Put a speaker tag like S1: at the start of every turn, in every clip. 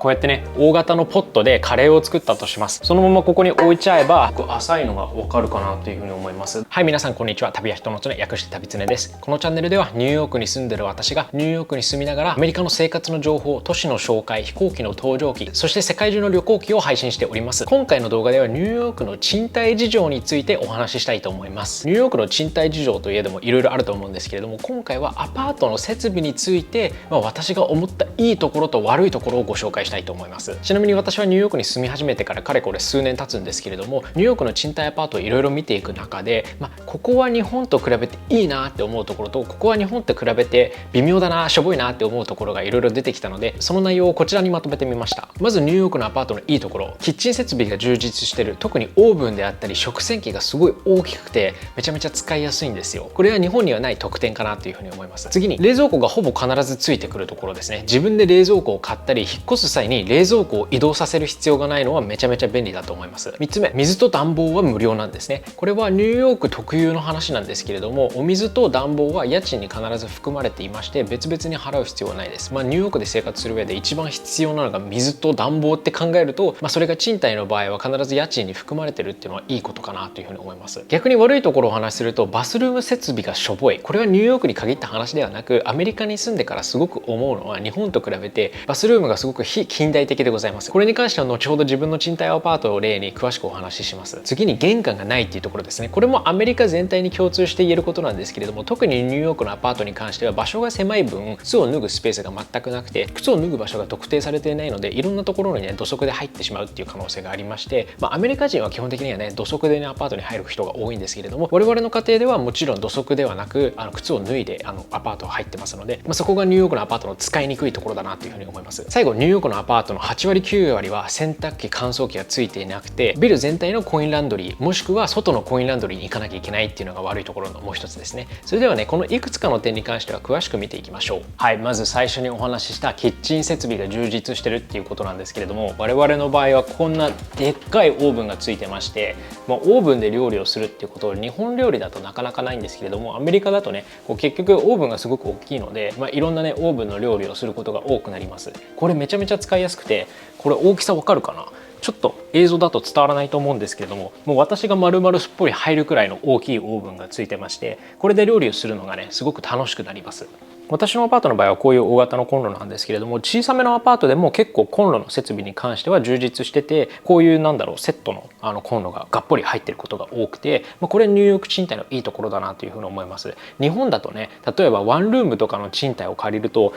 S1: こうやってね、大型のポットでカレーを作ったとします。そのままここに置いちゃえば、浅いのがわかるかなというふうに思います。はい、皆さんこんにちは。旅や人のつね、略して旅つねです。このチャンネルではニューヨークに住んでる私がニューヨークに住みながらアメリカの生活の情報、都市の紹介、飛行機の搭乗機、そして世界中の旅行記を配信しております。今回の動画ではニューヨークの賃貸事情についてお話ししたいと思います。ニューヨークの賃貸事情といえどもいろいろあると思うんですけれども、今回はアパートの設備について、私が思ったいいところと悪いところをご紹介したいと思います。ちなみに私はニューヨークに住み始めてからかれこれ数年経つんですけれども、ニューヨークの賃貸アパートをいろいろ見ていく中で、ここは日本と比べていいなって思うところと、ここは日本と比べて微妙だな、しょぼいなって思うところがいろいろ出てきたので、その内容をこちらにまとめてみました。まずニューヨークのアパートのいいところ、キッチン設備が充実してる。特にオーブンであったり食洗機がすごい大きくてめちゃめちゃ使いやすいんですよ。これは日本にはない特典かなというふうに思います。次に冷蔵庫がほぼ必ずついてくるところですね。自分で冷蔵庫を買ったり引っ越す際に冷蔵庫を移動させる必要がないのはめちゃめちゃ便利だと思います。3つ目、水と暖房は無料なんですね。これはニューヨーク特有の話なんですけれども、お水と暖房は家賃に必ず含まれていまして、別々に払う必要はないです。ニューヨークで生活する上で一番必要なのが水と暖房って考えると、それが賃貸の場合は必ず家賃に含まれてるっていうのはいいことかなというふうに思います。逆に悪いところをお話しすると、バスルーム設備がしょぼい。これはニューヨークに限った話ではなく、アメリカに住んでからすごく思うのは、日本と比べてバスルームがすごく非近代的でございます。これに関しては後ほど自分の賃貸アパートを例に詳しくお話しします。次に玄関がないっていうところですね。これもアメリカ全体に共通して言えることなんですけれども、特にニューヨークのアパートに関しては場所が狭い分、靴を脱ぐスペースが全くなくて、靴を脱ぐ場所が特定されていないので、いろんなところにね土足で入ってしまうっていう可能性がありまして、アメリカ人は基本的にはね土足でねアパートに入る人が多いんですけれども、我々の家庭ではもちろん土足ではなく靴を脱いでアパート入ってますので、そこがニューヨークのアパートの使いにくいところだなというふうに思います。最後、ニューヨークのアパートの8割9割は洗濯機乾燥機がついていなくて、ビル全体のコインランドリーもしくは外のコインランドリーに行かなきゃいけないっていうのが悪いところのもう一つですね。それではね、このいくつかの点に関しては詳しく見ていきましょう。はい、まず最初にお話ししたキッチン設備が充実してるっていうことなんですけれども、我々の場合はこんなでっかいオーブンがついてまして、オーブンで料理をするっていうことを日本料理だとなかなかないんですけれども、アメリカだとね結局オーブンがすごく大きいので、いろんなねオーブンの料理をすることが多くなります。これめちゃめちゃ使いやすくて、これ大きさわかるかな、ちょっと映像だと伝わらないと思うんですけれども、もう私が丸々すっぽり入るくらいの大きいオーブンがついてまして、これで料理をするのがねすごく楽しくなります。私のアパートの場合はこういう大型のコンロなんですけれども、小さめのアパートでも結構コンロの設備に関しては充実してて、こういうセットのコンロががっぽり入ってることが多くて、これニューヨーク賃貸のいいところだなというふうに思います。日本だとね、例えばワンルームとかの賃貸を借りると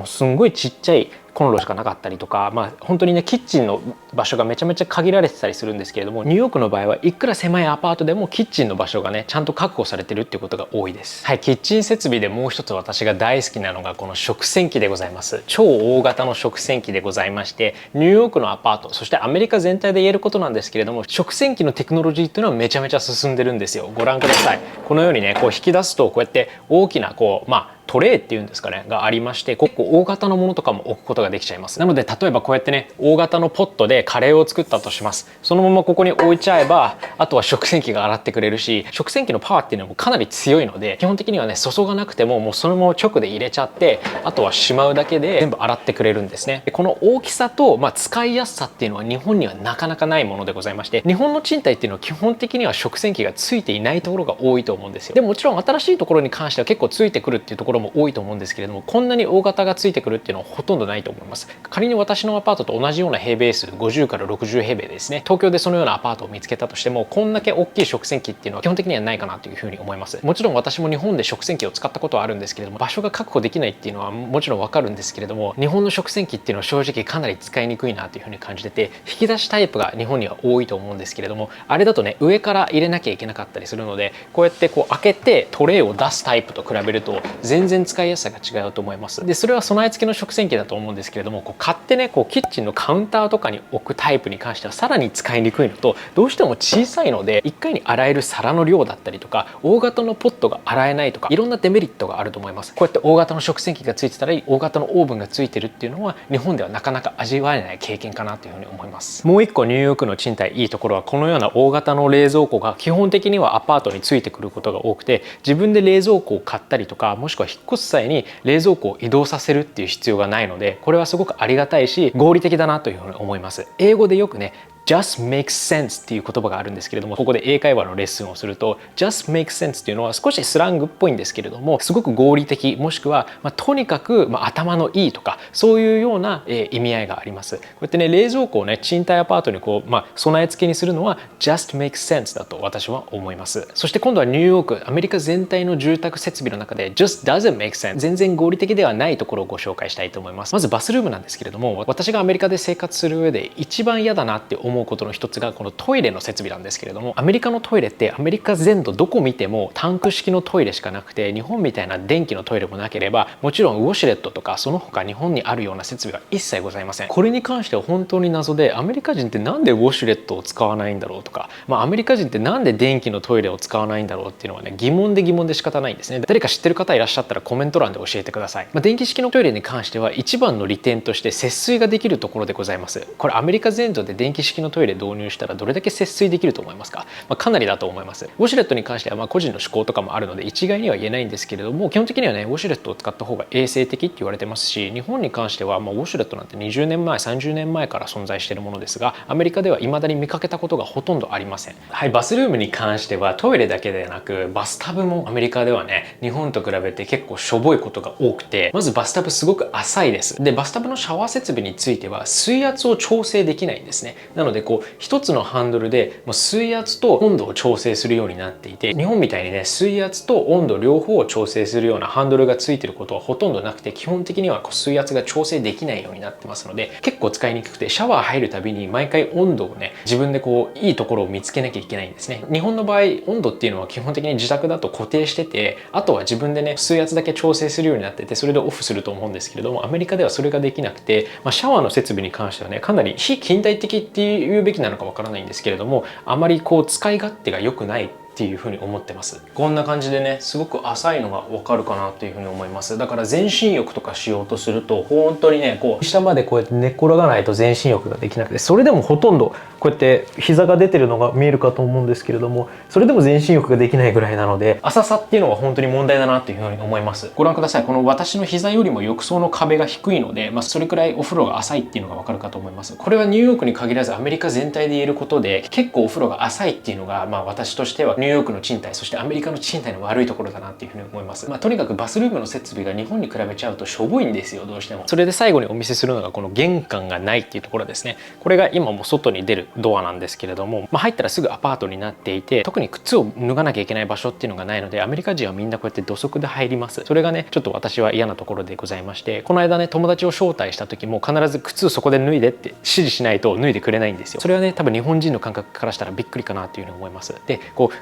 S1: すんごいちっちゃいコンロしかなかったりとか、本当にねキッチンの場所がめちゃめちゃ限られてたりするんですけれども、ニューヨークの場合はいくら狭いアパートでもキッチンの場所がねちゃんと確保されてるっていうことが多いです。はい、キッチン設備でもう一つ私が大好きなのがこの食洗機でございます。超大型の食洗機でございまして、ニューヨークのアパート、そしてアメリカ全体で言えることなんですけれども、食洗機のテクノロジーっていうのはめちゃめちゃ進んでるんですよ。ご覧ください。このようにね引き出すとこうやって大きなトレイっていうんですかねがありまして、結構大型のものとかも置くことができちゃいます。なので例えばこうやってね大型のポットでカレーを作ったとします。そのままここに置いちゃえば、あとは食洗機が洗ってくれるし、食洗機のパワーっていうのもかなり強いので、基本的にはね注がなくてももうそのまま直で入れちゃって、あとはしまうだけで全部洗ってくれるんですね。でこの大きさと、使いやすさっていうのは日本にはなかなかないものでございまして、日本の賃貸っていうのは基本的には食洗機がついていないところが多いと思うんですよ。でもちろん新しいところに関しては結構ついてくるっていうところも多いと思うんですけれども、こんなに大型がついてくるっていうのはほとんどないと思います。仮に私のアパートと同じような平米数50から60平米ですね、東京でそのようなアパートを見つけたとしても、こんだけ大きい食洗機っていうのは基本的にはないかなというふうに思います。もちろん私も日本で食洗機を使ったことはあるんですけれども、場所が確保できないっていうのはもちろんわかるんですけれども、日本の食洗機っていうのは正直かなり使いにくいなというふうに感じてて、引き出しタイプが日本には多いと思うんですけれども、あれだとね上から入れなきゃいけなかったりするので、こうやって開けてトレイを出すタイプと比べると全然使いやすさが違うと思います。でそれは備え付けの食洗機だと思うんですけれども、買ってねキッチンのカウンターとかに置くタイプに関してはさらに使いにくいのと、どうしても小さいので1回に洗える皿の量だったりとか、大型のポットが洗えないとか、いろんなデメリットがあると思います。こうやって大型の食洗機がついてたり大型のオーブンがついてるっていうのは日本ではなかなか味わえない経験かなというふうに思います。もう一個ニューヨークの賃貸いいところは、このような大型の冷蔵庫が基本的にはアパートについてくることが多くて、自分で冷蔵庫を買ったりとか、もしくは引引っ越す際に冷蔵庫を移動させるっていう必要がないので、これはすごくありがたいし合理的だなというふうに思います。英語でよくねjust makes sense っていう言葉があるんですけれども、ここで英会話のレッスンをすると just makes sense っていうのは少しスラングっぽいんですけれども、すごく合理的、もしくは、とにかく、頭のいいとかそういうような、意味合いがあります。こうやってね冷蔵庫をね賃貸アパートに備え付けにするのは just makes sense だと私は思います。そして今度はニューヨーク、アメリカ全体の住宅設備の中で just doesn't make sense、 全然合理的ではないところをご紹介したいと思います。まずバスルームなんですけれども、私がアメリカで生活する上で一番嫌だなって思うことの一つがこのトイレの設備なんですけれども、アメリカのトイレってアメリカ全土どこ見てもタンク式のトイレしかなくて、日本みたいな電気のトイレもなければ、もちろんウォシュレットとかその他日本にあるような設備は一切ございません。これに関しては本当に謎で、アメリカ人ってなんでウォシュレットを使わないんだろうとか、アメリカ人ってなんで電気のトイレを使わないんだろうっていうのはね疑問で仕方ないんですね。誰か知ってる方いらっしゃったらコメント欄で教えてください。電気式のトイレに関しては一番の利点として節水ができるところでございます。これアメリカ全土で電気式のトイレ導入したらどれだけ節水できると思いますか？かなりだと思います。ウォシュレットに関しては個人の嗜好とかもあるので一概には言えないんですけれども、基本的にはねウォシュレットを使った方が衛生的って言われてますし、日本に関してはウォシュレットなんて20年前30年前から存在しているものですが、アメリカでは未だに見かけたことがほとんどありません。はい、バスルームに関してはトイレだけでなくバスタブもアメリカではね日本と比べて結構しょぼいことが多くて、まずバスタブすごく浅いです。でバスタブのシャワー設備については水圧を調整できないんですね。なので一つのハンドルで水圧と温度を調整するようになっていて、日本みたいにね水圧と温度両方を調整するようなハンドルがついてることはほとんどなくて、基本的には水圧が調整できないようになってますので結構使いにくくて、シャワー入るたびに毎回温度をね自分でいいところを見つけなきゃいけないんですね。日本の場合温度っていうのは基本的に自宅だと固定してて、あとは自分でね水圧だけ調整するようになってて、それでオフすると思うんですけれども、アメリカではそれができなくて、シャワーの設備に関してはねかなり非近代的っていうべきなのかわからないんですけれども、あまり使い勝手が良くないっていうふうに思ってます。こんな感じでねすごく浅いのがわかるかなっていうふうに思います。だから全身浴とかしようとすると本当にね下までこうやって寝っ転がないと全身浴ができなくて、それでもほとんどこうやって膝が出てるのが見えるかと思うんですけれども、それでも全身浴ができないぐらいなので、浅さっていうのが本当に問題だなっていうふうに思います。ご覧ください。この私の膝よりも浴槽の壁が低いので、それくらいお風呂が浅いっていうのがわかるかと思います。これはニューヨークに限らずアメリカ全体で言えることで、結構お風呂が浅いっていうのが私としてはニューヨークの賃貸、そしてアメリカの賃貸の悪いところだなっていうふうに思います。とにかくバスルームの設備が日本に比べちゃうとしょぼいんですよ、どうしても。それで最後にお見せするのがこの玄関がないっていうところですね。これが今も外に出るドアなんですけれども、入ったらすぐアパートになっていて、特に靴を脱がなきゃいけない場所っていうのがないので、アメリカ人はみんなこうやって土足で入ります。それがねちょっと私は嫌なところでございまして、この間ね友達を招待した時も必ず靴そこで脱いでって指示しないと脱いでくれないんですよ。それはね多分日本人の感覚からしたらびっくりかなっていうふうに思います。で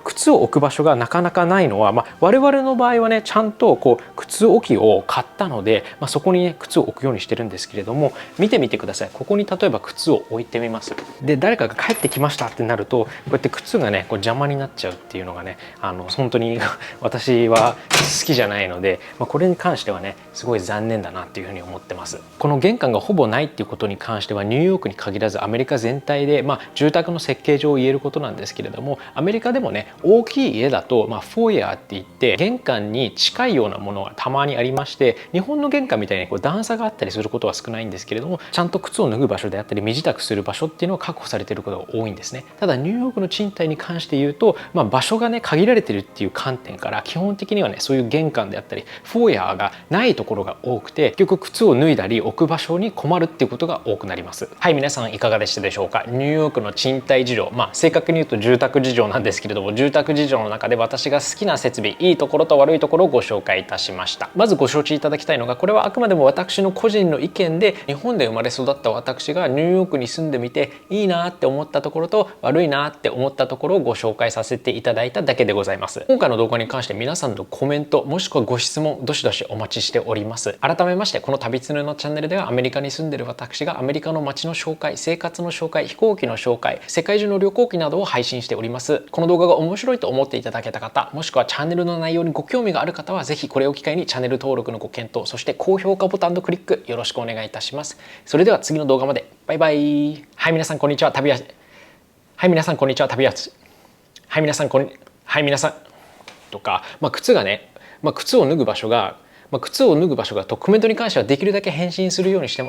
S1: 靴を置く場所がなかなかないのは、我々の場合はねちゃんと靴置きを買ったので、そこにね靴を置くようにしてるんですけれども、見てみてください。ここに例えば靴を置いてみます。で誰かが帰ってきましたってなるとこうやって靴がね邪魔になっちゃうっていうのがね本当に私は好きじゃないので、これに関してはねすごい残念だなっていうふうに思ってます。この玄関がほぼないっていうことに関してはニューヨークに限らずアメリカ全体で、住宅の設計上言えることなんですけれども、アメリカでもね大きい家だと、フォーヤーって言って玄関に近いようなものがたまにありまして、日本の玄関みたいに段差があったりすることは少ないんですけれども、ちゃんと靴を脱ぐ場所であったり身支度する場所っていうのは確保されていることが多いんですね。ただニューヨークの賃貸に関して言うと、場所がね限られてるっていう観点から基本的にはねそういう玄関であったりフォーヤーがないところが多くて、結局靴を脱いだり置く場所に困るっていうことが多くなります。はい、皆さんいかがでしたでしょうか。ニューヨークの賃貸事情、正確に言うと住宅事情なんですけれども、住宅事情の中で私が好きな設備、いいところと悪いところをご紹介いたしました。まずご承知いただきたいのが、これはあくまでも私の個人の意見で、日本で生まれ育った私がニューヨークに住んでみていいなって思ったところと悪いなって思ったところをご紹介させていただいただけでございます。今回の動画に関して皆さんのコメントもしくはご質問どしどしお待ちしております。改めまして、この旅つねのチャンネルではアメリカに住んでいる私がアメリカの街の紹介、生活の紹介、飛行機の紹介、世界中の旅行記などを配信しております。この動画が面白いと思っていただけた方、もしくはチャンネルの内容にご興味がある方は、ぜひこれを機会にチャンネル登録のご検討、そして高評価ボタンのクリックよろしくお願いいたします。それでは次の動画まで。バイバイ。はい、皆さんこんにちは。はい皆さんこんにちは。はい皆さんとか、靴を脱ぐ場所が靴を脱ぐ場所がドキュメントに関してはできるだけ返信するようにして